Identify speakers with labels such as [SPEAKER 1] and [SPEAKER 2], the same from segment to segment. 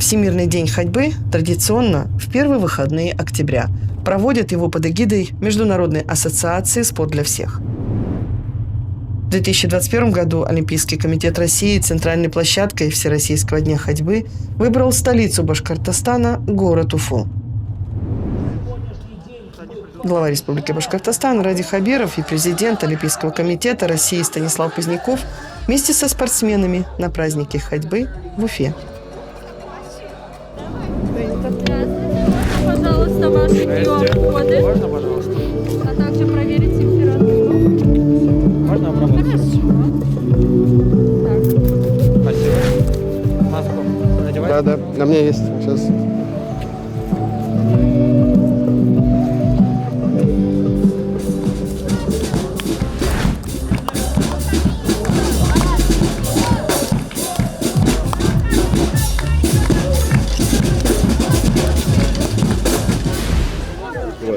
[SPEAKER 1] Всемирный день ходьбы традиционно в первые выходные октября. Проводят его под эгидой Международной ассоциации «Спорт для всех». В 2021 году Олимпийский комитет России центральной площадкой Всероссийского дня ходьбы выбрал столицу Башкортостана – город Уфу. Глава Республики Башкортостан Ради Хабиров и президент Олимпийского комитета России Станислав Поздняков вместе со спортсменами на празднике ходьбы в Уфе.
[SPEAKER 2] Пожалуйста, ваши QR-коды.
[SPEAKER 3] Можно, пожалуйста?
[SPEAKER 2] А также проверить температуру.
[SPEAKER 3] Можно обработать?
[SPEAKER 2] Хорошо. Так.
[SPEAKER 3] Спасибо. Маску надевать?
[SPEAKER 4] Да, на мне есть. Сейчас.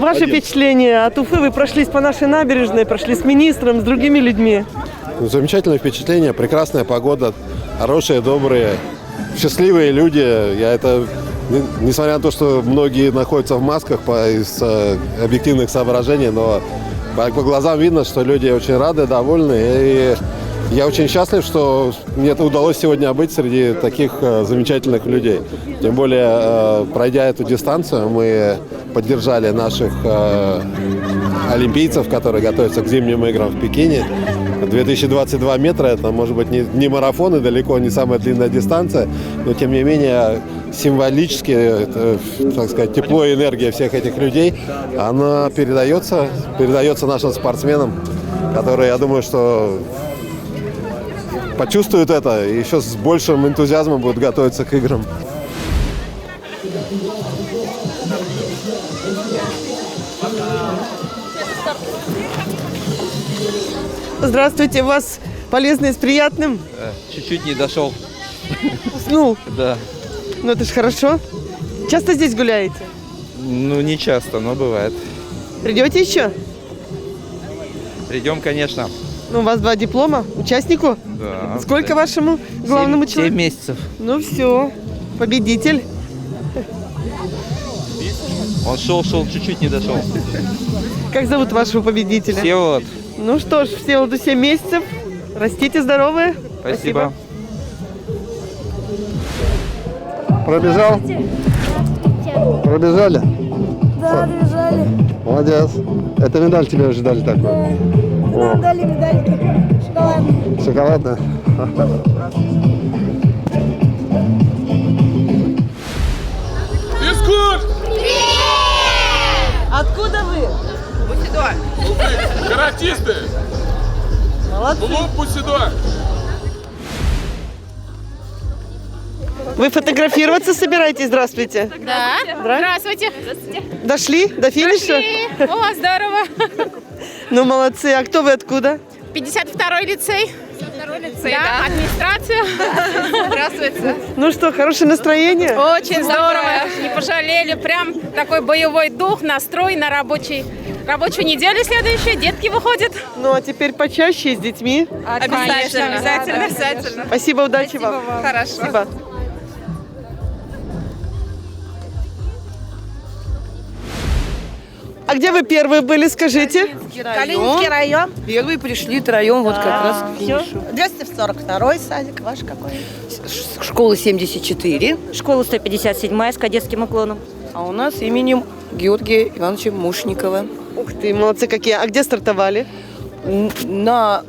[SPEAKER 5] Ваши впечатления от Уфы? Вы прошлись по нашей набережной, прошли с министром, с другими людьми.
[SPEAKER 4] Замечательное впечатление, прекрасная погода, хорошие, добрые, счастливые люди. Несмотря на то, что многие находятся в масках из объективных соображений, но по глазам видно, что люди очень рады, довольны. И я очень счастлив, что мне удалось сегодня быть среди таких замечательных людей. Тем более, пройдя эту дистанцию, мы поддержали наших олимпийцев, которые готовятся к зимним играм в Пекине. 2022 метра – это, может быть, не марафон и далеко не самая длинная дистанция, но, тем не менее, символически, это, так сказать, тепло и энергия всех этих людей, она передается нашим спортсменам, которые, я думаю, что почувствуют это и еще с большим энтузиазмом будут готовиться к играм.
[SPEAKER 5] Здравствуйте, у вас полезное с приятным?
[SPEAKER 6] Чуть-чуть не дошел.
[SPEAKER 5] Уснул?
[SPEAKER 6] Да.
[SPEAKER 5] Ну это ж хорошо. Часто здесь гуляете?
[SPEAKER 6] Ну, не часто, но бывает.
[SPEAKER 5] Придете еще?
[SPEAKER 6] Придем, конечно.
[SPEAKER 5] Ну, у вас 2 диплома. Участнику?
[SPEAKER 6] Да.
[SPEAKER 5] Сколько вашему главному
[SPEAKER 6] 7
[SPEAKER 5] человеку?
[SPEAKER 6] месяцев.
[SPEAKER 5] Ну все, победитель.
[SPEAKER 6] Он шел, чуть-чуть не дошел.
[SPEAKER 5] Как зовут вашего победителя?
[SPEAKER 6] Всеволод.
[SPEAKER 5] Ну что ж, Всеволоду 7 месяцев. Растите здоровые.
[SPEAKER 6] Спасибо.
[SPEAKER 4] Пробежал? Пробежали?
[SPEAKER 7] Да, добежали.
[SPEAKER 4] Молодец. Это медаль тебе уже дали такой?
[SPEAKER 7] Нам дали медальки шоколадные.
[SPEAKER 4] Шоколадная?
[SPEAKER 8] Физкульт!
[SPEAKER 5] Откуда вы?
[SPEAKER 8] Каратисты!
[SPEAKER 5] Молодцы.
[SPEAKER 8] Клуб Бусидо!
[SPEAKER 5] Вы фотографироваться собираетесь? Здравствуйте.
[SPEAKER 9] Да. Здравствуйте.
[SPEAKER 5] Дошли до финиша?
[SPEAKER 9] О, здорово.
[SPEAKER 5] Ну, молодцы. А кто вы, откуда?
[SPEAKER 9] 52-й лицей. 52-й лицей, да. Администрация. Здравствуйте.
[SPEAKER 5] Ну что, хорошее настроение?
[SPEAKER 9] Очень здорово. Не пожалели. Прям такой боевой дух, настрой на рабочую неделю следующую. Детки выходят.
[SPEAKER 5] Ну, а теперь почаще с детьми.
[SPEAKER 9] Обязательно.
[SPEAKER 5] Спасибо, удачи вам.
[SPEAKER 9] Хорошо.
[SPEAKER 5] Спасибо. А где вы первые были, скажите?
[SPEAKER 7] Калининский район.
[SPEAKER 10] Первые пришли троем вот как раз к финишу.
[SPEAKER 7] 242-й садик. Ваш какой?
[SPEAKER 10] Школа 74,
[SPEAKER 11] Школа 157 с кадетским уклоном.
[SPEAKER 10] а у нас именем Георгия Ивановича Мушникова.
[SPEAKER 5] Ух ты, молодцы какие. А где стартовали?
[SPEAKER 10] На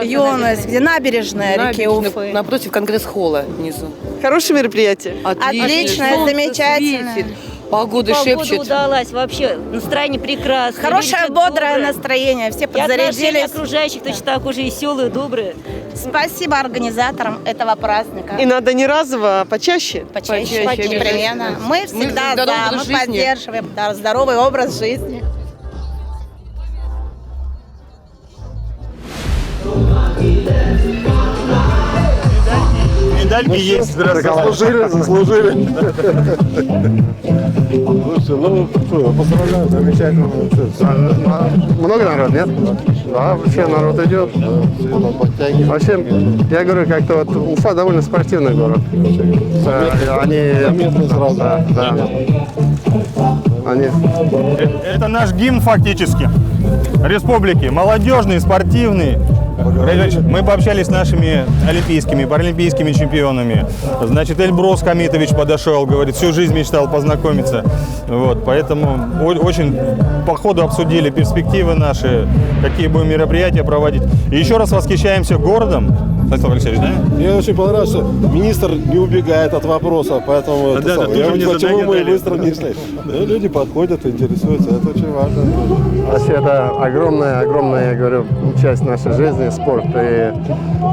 [SPEAKER 7] Юность, где набережная реки Уфы.
[SPEAKER 10] напротив Конгресс-холла внизу.
[SPEAKER 5] Хорошее мероприятие?
[SPEAKER 7] Отличное,
[SPEAKER 10] Солнце
[SPEAKER 7] замечательное.
[SPEAKER 10] светит, погода шепчет.
[SPEAKER 11] удалась, вообще настроение прекрасное.
[SPEAKER 7] Хорошее,
[SPEAKER 11] Люди
[SPEAKER 7] бодрое
[SPEAKER 11] добрые.
[SPEAKER 7] настроение. Все
[SPEAKER 11] И отношение
[SPEAKER 7] подзарядились.
[SPEAKER 11] окружающих точно так уже веселые, добрые.
[SPEAKER 7] Спасибо организаторам этого праздника.
[SPEAKER 5] И надо не разово, а почаще.
[SPEAKER 7] Почаще, непременно. Мы всегда
[SPEAKER 10] здоровый
[SPEAKER 7] за, мы
[SPEAKER 10] образ жизни.
[SPEAKER 7] поддерживаем здоровый образ жизни.
[SPEAKER 3] медальки есть.
[SPEAKER 4] Заслужили. Слушай, ну что, поздравляю, замечательно.
[SPEAKER 8] Много народ, нет? Да, вообще народ идет. Вообще, я говорю, как-то вот Уфа довольно спортивный город.
[SPEAKER 4] Заметно сразу.
[SPEAKER 8] Да.
[SPEAKER 3] Это наш гимн фактически. Республики. Молодежный, спортивный. Мы пообщались с нашими олимпийскими, паралимпийскими чемпионами. Значит, Эльбрус Хамитович подошел, говорит, всю жизнь мечтал познакомиться. Вот, поэтому очень по ходу обсудили перспективы наши, какие будем мероприятия проводить. И еще раз восхищаемся городом. Станислав Алексеевич, да?
[SPEAKER 4] Мне очень понравилось, что министр не убегает от вопроса, поэтому я видел, почему мы быстро не шли. Люди подходят, интересуются, это очень важно.
[SPEAKER 8] Вообще, это огромная, я говорю, часть нашей жизни, спорт. И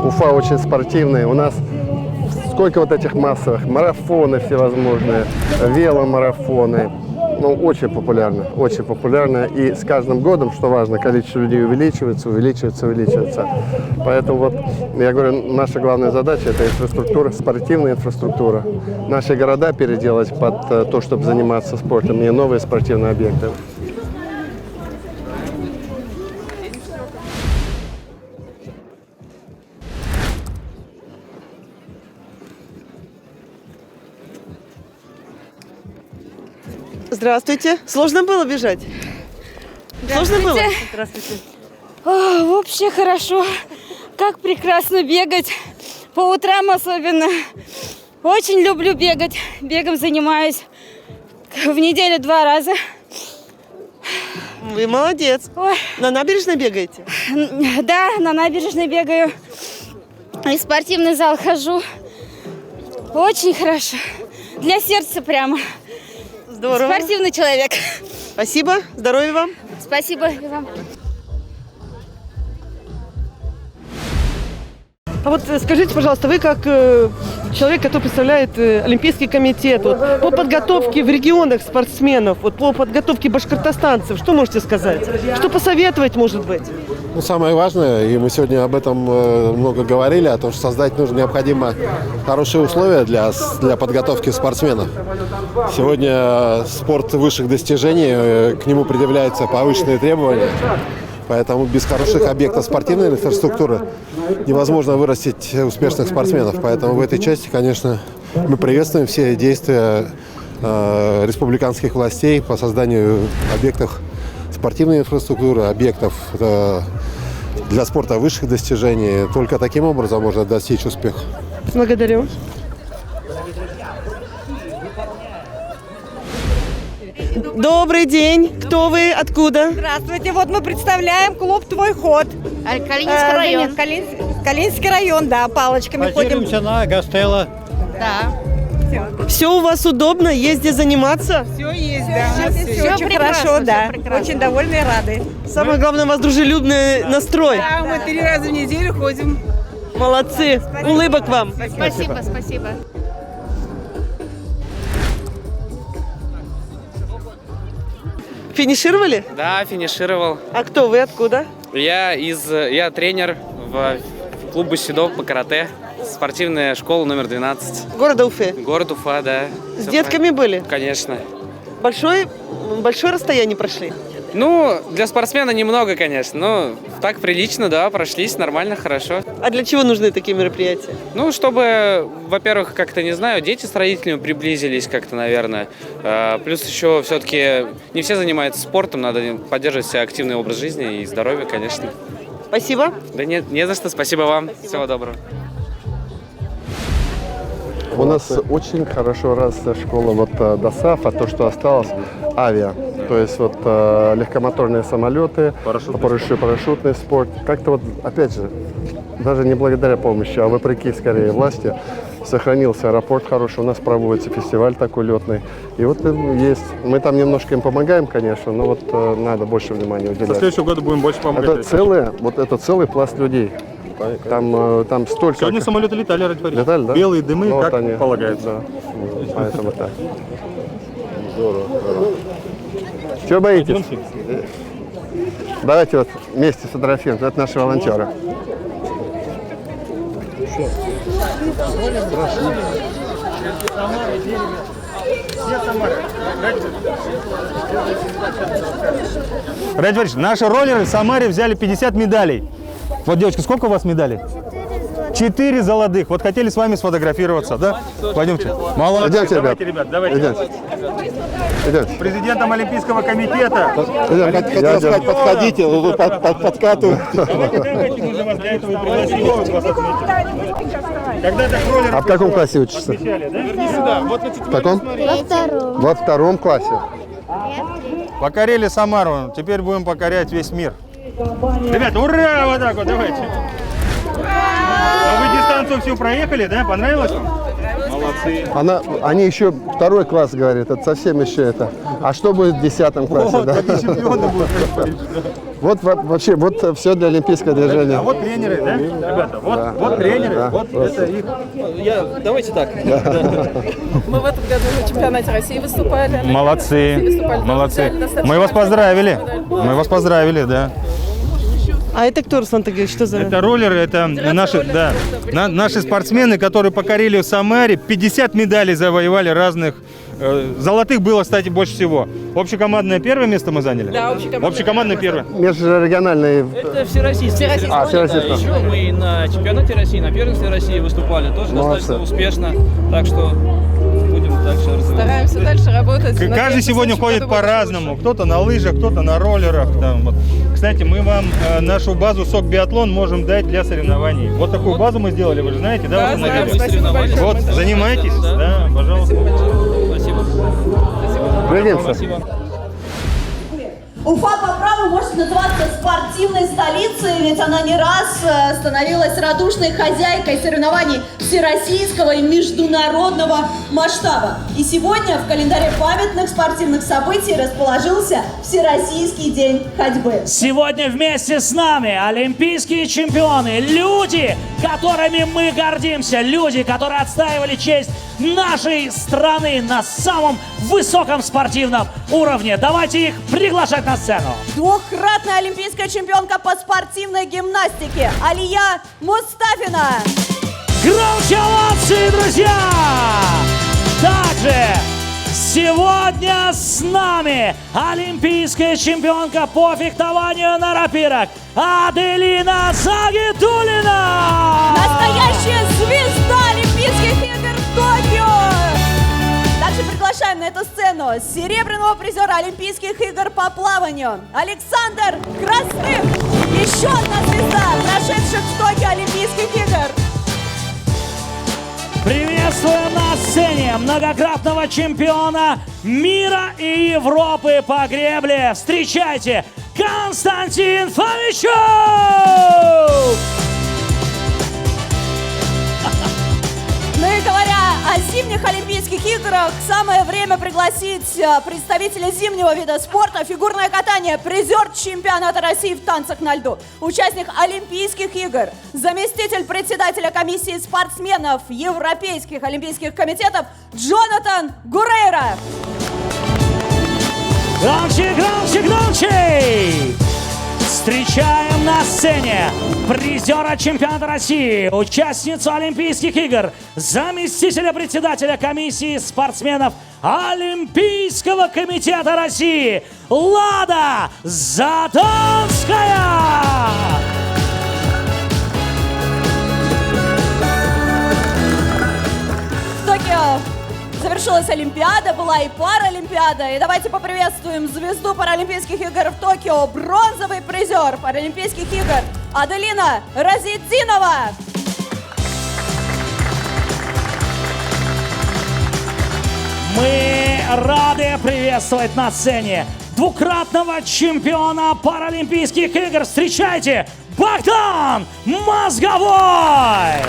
[SPEAKER 8] Уфа очень спортивный. У нас сколько вот этих массовых, марафоны всевозможные, веломарафоны. Ну, очень популярно. И с каждым годом, что важно, количество людей увеличивается. Поэтому вот, я говорю, наша главная задача – это инфраструктура, спортивная инфраструктура. Наши города переделать под то, чтобы заниматься спортом, и новые спортивные объекты.
[SPEAKER 5] Здравствуйте. Сложно было бежать? Сложно было? Здравствуйте.
[SPEAKER 2] Вообще хорошо. Как прекрасно бегать. По утрам особенно. Очень люблю бегать. Бегом занимаюсь в неделю 2 раза.
[SPEAKER 5] Вы молодец.
[SPEAKER 2] Ой.
[SPEAKER 5] На набережной бегаете?
[SPEAKER 2] Да, на набережной бегаю. И в спортивный зал хожу. Очень хорошо. Для сердца прямо.
[SPEAKER 5] Здорово.
[SPEAKER 2] Спортивный человек.
[SPEAKER 5] Спасибо. Здоровья вам.
[SPEAKER 2] Спасибо и вам.
[SPEAKER 5] А вот скажите, пожалуйста, вы как человек, который представляет Олимпийский комитет, вот, по подготовке в регионах спортсменов, вот, по подготовке башкортостанцев, что можете сказать? Что посоветовать, может быть?
[SPEAKER 4] Ну, самое важное, и мы сегодня об этом много говорили, о том, что создать необходимо хорошие условия для подготовки спортсменов. Сегодня спорт высших достижений, к нему предъявляются повышенные требования. Поэтому без хороших объектов спортивной инфраструктуры невозможно вырастить успешных спортсменов. Поэтому в этой части, конечно, мы приветствуем все действия республиканских властей по созданию объектов спортивной инфраструктуры, объектов для спорта высших достижений. Только таким образом можно достичь успеха.
[SPEAKER 5] Благодарю. Добрый день. Кто вы? Откуда?
[SPEAKER 7] Здравствуйте. Вот мы представляем клуб «Твой ход».
[SPEAKER 2] Калининский район.
[SPEAKER 7] Калининский район, да, палочками ходим.
[SPEAKER 3] на Гастелло.
[SPEAKER 7] Да.
[SPEAKER 5] Все у вас удобно? Езде заниматься?
[SPEAKER 7] Все есть, да. Все очень хорошо, да. Очень довольны и рады.
[SPEAKER 5] Самое главное, у вас дружелюбный настрой.
[SPEAKER 7] Да, мы 3 раза в неделю ходим.
[SPEAKER 5] Молодцы. Улыбок вам.
[SPEAKER 2] Спасибо.
[SPEAKER 5] Финишировали?
[SPEAKER 6] Да, финишировал.
[SPEAKER 5] А кто вы? Откуда?
[SPEAKER 6] Я тренер в клубе Седов по карате. Спортивная школа номер 12.
[SPEAKER 5] Города Уфы.
[SPEAKER 6] Город Уфа, да.
[SPEAKER 5] С детками были?
[SPEAKER 6] Конечно.
[SPEAKER 5] Большое расстояние прошли?
[SPEAKER 6] Ну, для спортсмена немного, конечно, но так прилично, да, прошлись, нормально, хорошо.
[SPEAKER 5] А для чего нужны такие мероприятия?
[SPEAKER 6] Ну, чтобы, во-первых, как-то, не знаю, дети с родителями приблизились как-то, наверное. Плюс еще все-таки не все занимаются спортом, надо поддерживать себе активный образ жизни и здоровье, конечно.
[SPEAKER 5] Спасибо.
[SPEAKER 6] Да нет, не за что, спасибо вам, всего доброго.
[SPEAKER 8] У нас очень хорошо развита школа ДОСАФа, то, что осталось, авиа. То есть легкомоторные самолеты, парашютный спорт. Как-то опять же, даже не благодаря помощи, а вопреки скорее власти, сохранился аэропорт хороший, у нас проводится фестиваль такой летный. И есть. Мы там немножко им помогаем, конечно, но надо больше внимания уделять.
[SPEAKER 3] Со следующего года будем больше помогать.
[SPEAKER 8] Это целый пласт людей. Там столько...
[SPEAKER 3] Сегодня самолеты летали, ради Парижа.
[SPEAKER 8] Летали, да?
[SPEAKER 3] Белые дымы,
[SPEAKER 8] Ну,
[SPEAKER 3] как
[SPEAKER 8] они,
[SPEAKER 3] полагается.
[SPEAKER 8] Да. Поэтому так. Здорово. Чего боитесь? Давайте вместе сфотографируем. Это наши волонтеры.
[SPEAKER 3] Ради Борисович, наши роллеры в Самаре взяли 50 медалей. Вот, девочка, сколько у вас медалей? 4 золотых. Вот хотели с вами сфотографироваться, да? Пойдемте. Молодцы.
[SPEAKER 8] Идемте,
[SPEAKER 3] давайте, ребят, давайте.
[SPEAKER 8] Идемте. Идемте.
[SPEAKER 3] Президентом Олимпийского комитета.
[SPEAKER 4] Хотел сказать, подходите, вы подкатываете.
[SPEAKER 3] Давайте, мы же вас для этого и пригласили. Когда так роллер...
[SPEAKER 8] А в каком классе учишься? В каком? Во втором классе.
[SPEAKER 3] Покорили Самару, теперь будем покорять весь мир. Ребята, ура! Вот так вот, давайте. А вы дистанцию всю проехали, да? Понравилось вам? Молодцы.
[SPEAKER 8] Они еще второй класс, говорит, это совсем еще это. А что будет в 10 классе?
[SPEAKER 3] Вот,
[SPEAKER 8] Да?
[SPEAKER 3] такие чемпионы будут происходить.
[SPEAKER 8] Вот вообще, вот все для олимпийского движения.
[SPEAKER 3] А вот тренеры, да, ребята? Вот тренеры,
[SPEAKER 8] да,
[SPEAKER 3] вот
[SPEAKER 8] просто.
[SPEAKER 3] это их.
[SPEAKER 12] Давайте так. Мы в этом году на чемпионате России выступали.
[SPEAKER 3] Молодцы, молодцы. Мы вас поздравили, да.
[SPEAKER 5] А это кто, Руслан Тагирович, что за...
[SPEAKER 3] Это роллеры, это наши, да, наши спортсмены, которые покорили в Самаре, 50 медалей завоевали разных. Золотых было, кстати, больше всего. Общекомандное первое место мы заняли?
[SPEAKER 12] Да,
[SPEAKER 3] общекомандное первое.
[SPEAKER 8] Межрегиональные.
[SPEAKER 12] Это всероссийский.
[SPEAKER 8] Всероссийский.
[SPEAKER 12] Еще мы на чемпионате России, на первенстве России выступали, тоже достаточно успешно. Так что будем дальше развиваться. Стараемся дальше работать.
[SPEAKER 3] Каждый сегодня ходит по-разному. Кто-то на лыжах, кто-то на роллерах. Там, вот. Кстати, мы вам нашу базу СОК Биатлон можем дать для соревнований. Вот такую базу мы сделали, вы же знаете, да?
[SPEAKER 12] Да, спасибо большое.
[SPEAKER 3] Вот, занимайтесь, да, пожалуйста.
[SPEAKER 12] Спасибо.
[SPEAKER 8] Увидимся.
[SPEAKER 12] Спасибо.
[SPEAKER 13] Уфа по праву может называться спортивной столицей, ведь она не раз становилась радушной хозяйкой соревнований всероссийского и международного масштаба. И сегодня в календаре памятных спортивных событий расположился Всероссийский день ходьбы.
[SPEAKER 14] Сегодня вместе с нами олимпийские чемпионы, люди, которыми мы гордимся, люди, которые отстаивали честь нашей страны на самом высоком спортивном уровне. Давайте их приглашать на сцену.
[SPEAKER 13] Двухкратная олимпийская чемпионка по спортивной гимнастике Алия Мустафина.
[SPEAKER 14] Громче овации, друзья! Также сегодня с нами олимпийская чемпионка по фехтованию на рапирах Аделина Загитуллина!
[SPEAKER 13] Настоящая звезда Олимпийских игр в Токио! Также приглашаем на эту сцену серебряного призера Олимпийских игр по плаванию Александр Красных! Еще одна звезда прошедших в Токио Олимпийских игр!
[SPEAKER 14] Приветствуем на сцене многократного чемпиона мира и Европы по гребле. Встречайте, Константин Фомичев!
[SPEAKER 13] Ну и говоря о зимних Олимпийских играх, самое время пригласить представителя зимнего вида спорта, фигурное катание, призер чемпионата России в танцах на льду, участник Олимпийских игр, заместитель председателя комиссии спортсменов Европейских Олимпийских комитетов Джонатан Гурейра.
[SPEAKER 14] Громче, громче, громче! Встречаем на сцене призера чемпионата России, участницу Олимпийских игр, заместителя председателя комиссии спортсменов Олимпийского комитета России Лада Затонская!
[SPEAKER 13] В Токио завершилась Олимпиада, была и Паралимпиада. И давайте поприветствуем звезду Паралимпийских игр в Токио, бронзовый призер Паралимпийских игр Аделина Разидинова.
[SPEAKER 14] Мы рады приветствовать на сцене двукратного чемпиона Паралимпийских игр. Встречайте, Богдан Мозговой!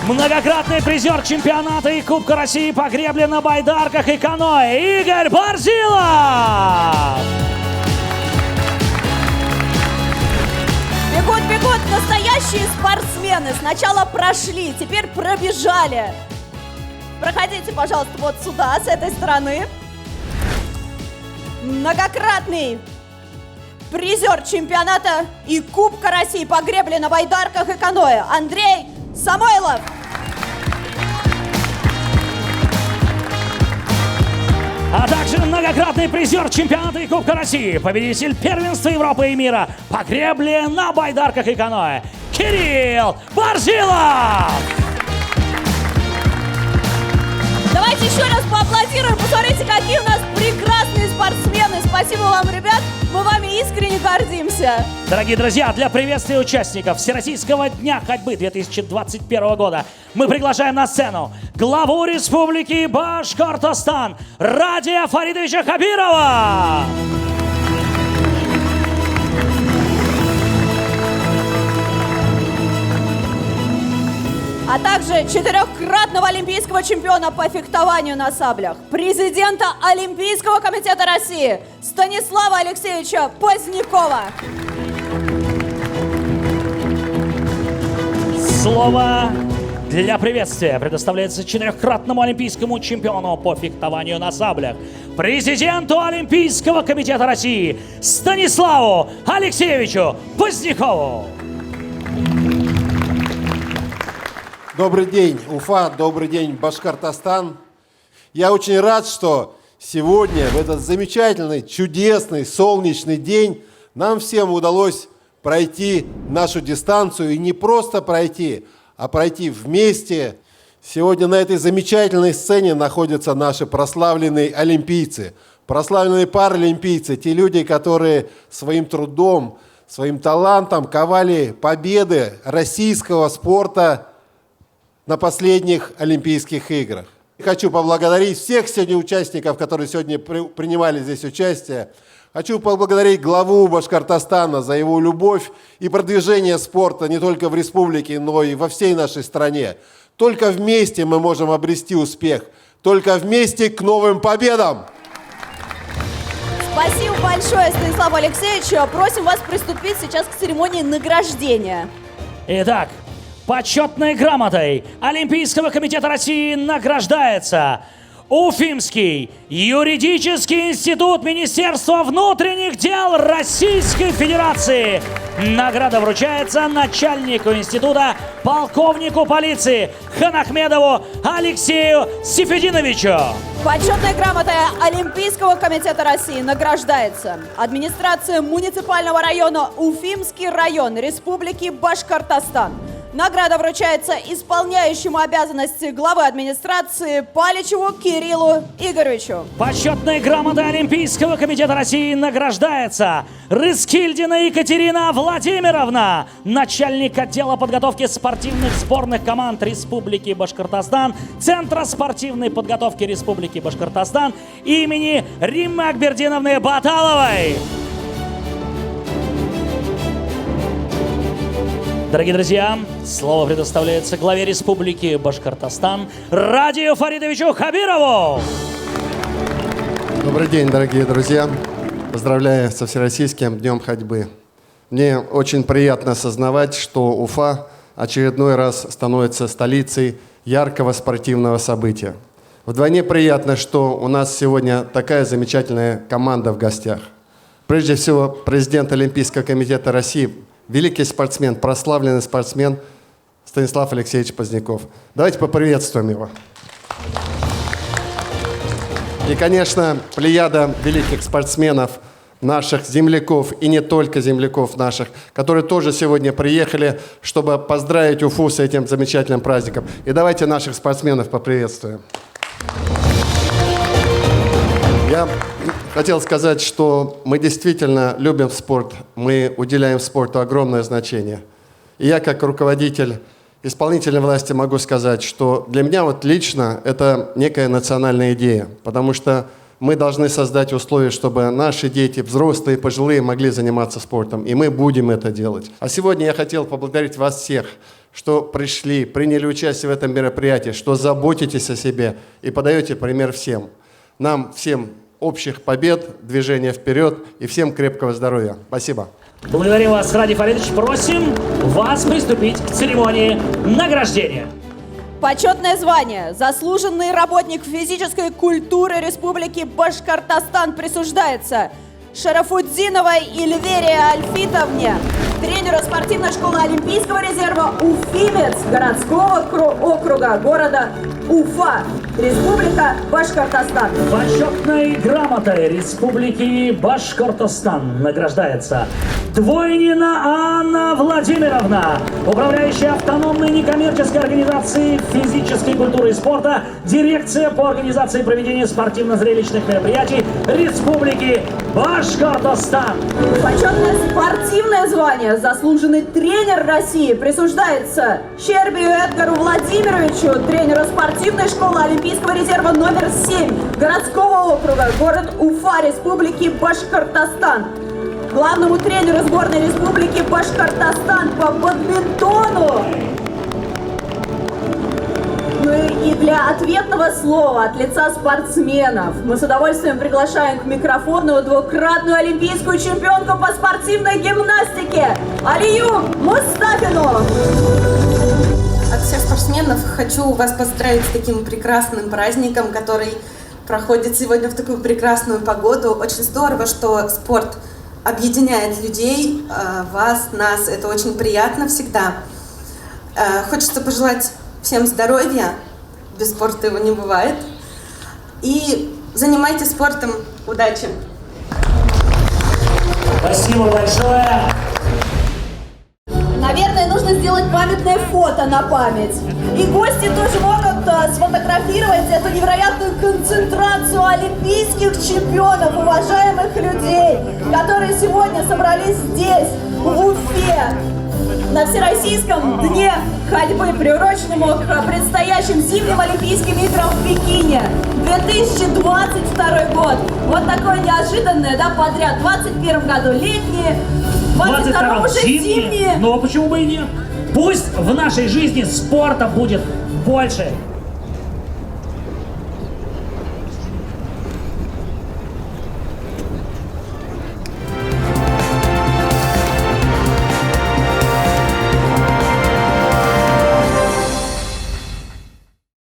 [SPEAKER 14] Многократный призер чемпионата и Кубка России по гребле на байдарках и каноэ Игорь Борзилов!
[SPEAKER 13] Бегут, бегут настоящие спортсмены. Сначала прошли, теперь пробежали. Проходите, пожалуйста, вот сюда, с этой стороны. Многократный призер чемпионата и Кубка России по гребле на байдарках и каноэ Андрей Самойлов.
[SPEAKER 14] А также многократный призер чемпионата и Кубка России, победитель первенства Европы и мира по гребле на байдарках и каноэ Кирилл Борзилов.
[SPEAKER 13] Давайте еще раз поаплодируем. Посмотрите, какие у нас прекрасные спортсмены. Спасибо вам, ребят. Мы вами искренне гордимся.
[SPEAKER 14] Дорогие друзья, для приветствия участников Всероссийского дня ходьбы 2021 года мы приглашаем на сцену главу Республики Башкортостан Радия Фаридовича Хабирова.
[SPEAKER 13] А также четырехкратного олимпийского чемпиона по фехтованию на саблях, президента Олимпийского комитета России Станислава Алексеевича Позднякова.
[SPEAKER 14] Слово для приветствия предоставляется четырехкратному олимпийскому чемпиону по фехтованию на саблях, президенту Олимпийского комитета России Станиславу Алексеевичу Позднякову.
[SPEAKER 4] Добрый день, Уфа, добрый день, Башкортостан. Я очень рад, что сегодня, в этот замечательный, чудесный, солнечный день, нам всем удалось пройти нашу дистанцию. И не просто пройти, а пройти вместе. Сегодня на этой замечательной сцене находятся наши прославленные олимпийцы, прославленные паралимпийцы, те люди, которые своим трудом, своим талантом ковали победы российского спорта на последних Олимпийских играх. Хочу поблагодарить всех сегодня участников, которые сегодня принимали здесь участие. Хочу поблагодарить главу Башкортостана за его любовь и продвижение спорта не только в республике, но и во всей нашей стране. Только вместе мы можем обрести успех. Только вместе к новым победам!
[SPEAKER 13] Спасибо большое, Станиславу Алексеевичу. Просим вас приступить сейчас к церемонии награждения.
[SPEAKER 14] Итак, почетной грамотой Олимпийского комитета России награждается Уфимский юридический институт Министерства внутренних дел Российской Федерации. Награда вручается начальнику института, полковнику полиции Ханахмедову Алексею Сифединовичу.
[SPEAKER 13] Почетная грамота Олимпийского комитета России награждается администрация муниципального района Уфимский район Республики Башкортостан. Награда вручается исполняющему обязанности главы администрации Паличеву Кириллу Игоревичу.
[SPEAKER 14] Почетной грамотой Олимпийского комитета России награждается Рыскильдина Екатерина Владимировна, начальник отдела подготовки спортивных сборных команд Республики Башкортостан, Центра спортивной подготовки Республики Башкортостан имени Риммы Акбердиновны Баталовой. Дорогие друзья, слово предоставляется главе Республики Башкортостан Радию Фаридовичу Хабирову.
[SPEAKER 8] Добрый день, дорогие друзья. Поздравляю со Всероссийским днем ходьбы. Мне очень приятно осознавать, что Уфа очередной раз становится столицей яркого спортивного события. Вдвойне приятно, что у нас сегодня такая замечательная команда в гостях. Прежде всего, президент Олимпийского комитета России, великий спортсмен, прославленный спортсмен Станислав Алексеевич Поздняков. Давайте поприветствуем его. И, конечно, плеяда великих спортсменов, наших земляков и не только земляков наших, которые тоже сегодня приехали, чтобы поздравить Уфу с этим замечательным праздником. И давайте наших спортсменов поприветствуем. Я хотел сказать, что мы действительно любим спорт, мы уделяем спорту огромное значение. И я, как руководитель исполнительной власти, могу сказать, что для меня вот лично это некая национальная идея, потому что мы должны создать условия, чтобы наши дети, взрослые, пожилые, могли заниматься спортом, и мы будем это делать. А сегодня я хотел поблагодарить вас всех, что пришли, приняли участие в этом мероприятии, что заботитесь о себе и подаете пример всем. Нам всем общих побед, движения вперед и всем крепкого здоровья. Спасибо.
[SPEAKER 14] Благодарим вас, Радий Фаридович. Просим вас приступить к церемонии награждения.
[SPEAKER 13] Почетное звание «Заслуженный работник физической культуры Республики Башкортостан» присуждается Шарафутдиновой Эльвире Альфитовне, тренеру спортивной школы Олимпийского резерва Уфимец городского округа города Уфа, Республика Башкортостан.
[SPEAKER 14] Почетной грамотой Республики Башкортостан награждается Двойнина Анна Владимировна, управляющая автономной некоммерческой организацией физической культуры и спорта, дирекция по организации проведения спортивно-зрелищных мероприятий Республики Башкортостан.
[SPEAKER 13] Почетное спортивное звание «Заслуженный тренер России» присуждается Щербию Эдгару Владимировичу, тренеру спортивной школы Олимпийского резерва номер 7 городского округа, город Уфа, Республики Башкортостан. Главному тренеру сборной Республики Башкортостан по бадминтону. Ну и для ответного слова от лица спортсменов мы с удовольствием приглашаем к микрофону двукратную олимпийскую чемпионку по спортивной гимнастике Алию Мустафину.
[SPEAKER 15] От всех спортсменов хочу вас поздравить с таким прекрасным праздником, который проходит сегодня в такую прекрасную погоду. Очень здорово, что спорт объединяет людей, вас, нас. Это очень приятно всегда. Хочется пожелать всем здоровья. Без спорта его не бывает. И занимайтесь спортом. Удачи!
[SPEAKER 14] Спасибо большое.
[SPEAKER 13] Наверное, нужно сделать памятное фото на память. И гости тоже могут сфотографировать эту невероятную концентрацию олимпийских чемпионов, уважаемых людей, которые сегодня собрались здесь, в Уфе, на Всероссийском дне ходьбы, приуроченному к предстоящим зимним Олимпийским играм в Пекине. 2022 год. Вот такое неожиданное, да, подряд. В 2021 году летние, в 2022 уже зимние.
[SPEAKER 14] Но почему бы и нет? Пусть в нашей жизни спорта будет больше.